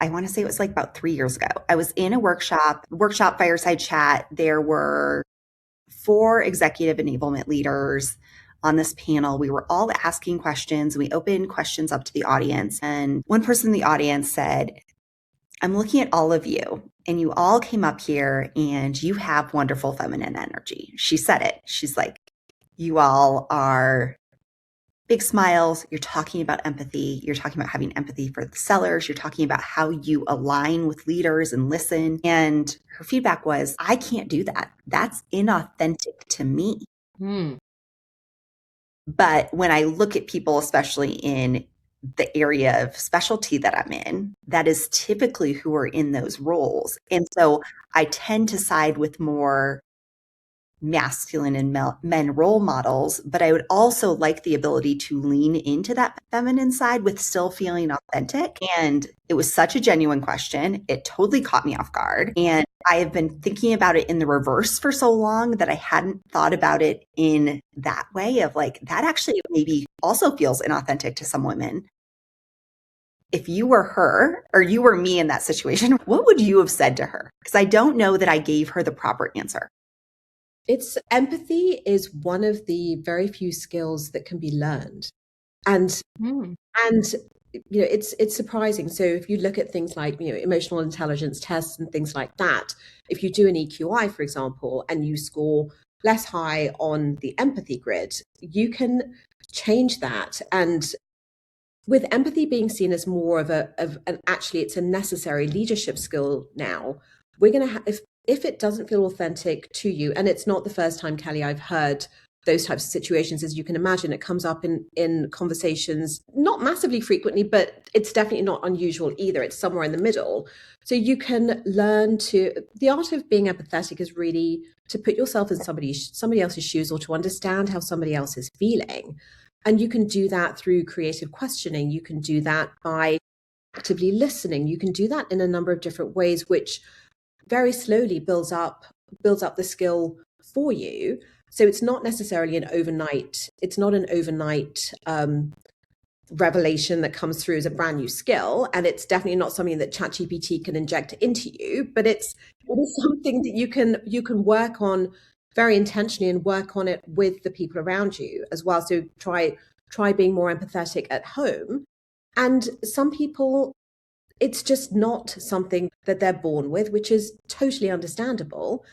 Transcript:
I want to say it was like about 3 years ago. I was in a workshop fireside chat. There were four executive enablement leaders on this panel. We were all asking questions. We opened questions up to the audience. And one person in the audience said, I'm looking at all of you, and you all came up here and you have wonderful feminine energy. She said it. She's like, you all are big smiles. You're talking about empathy. You're talking about having empathy for the sellers. You're talking about how you align with leaders and listen. And her feedback was, I can't do that. That's inauthentic to me. Hmm. But when I look at people, especially in the area of specialty that I'm in, that is typically who are in those roles. And so I tend to side with more masculine and men role models, but I would also like the ability to lean into that feminine side with still feeling authentic. And it was such a genuine question. It totally caught me off guard. And I have been thinking about it in the reverse for so long that I hadn't thought about it in that way of like, that actually maybe also feels inauthentic to some women. If you were her or you were me in that situation, what would you have said to her? Because I don't know that I gave her the proper answer. It's empathy is one of the very few skills that can be learned. And Hmm. and it's surprising. So if you look at things like, emotional intelligence tests and things like that, if you do an EQI, for example, and you score less high on the empathy grid, you can change that. And with empathy being seen as more of an actually it's a necessary leadership skill now, we're going to have if it doesn't feel authentic to you, and it's not the first time, Kelly, I've heard those types of situations. As you can imagine, it comes up in conversations, not massively frequently, but it's definitely not unusual either. It's somewhere in the middle. So you can learn to the art of being empathetic is really to put yourself in somebody else's shoes, or to understand how somebody else is feeling. And you can do that through creative questioning. You can do that by actively listening. You can do that in a number of different ways, which very slowly builds up the skill for you. So it's not necessarily it's not an overnight revelation that comes through as a brand new skill. And it's definitely not something that ChatGPT can inject into you, but it is something that you can work on very intentionally, and work on it with the people around you as well. So try being more empathetic at home. And some people, it's just not something that they're born with, which is totally understandable.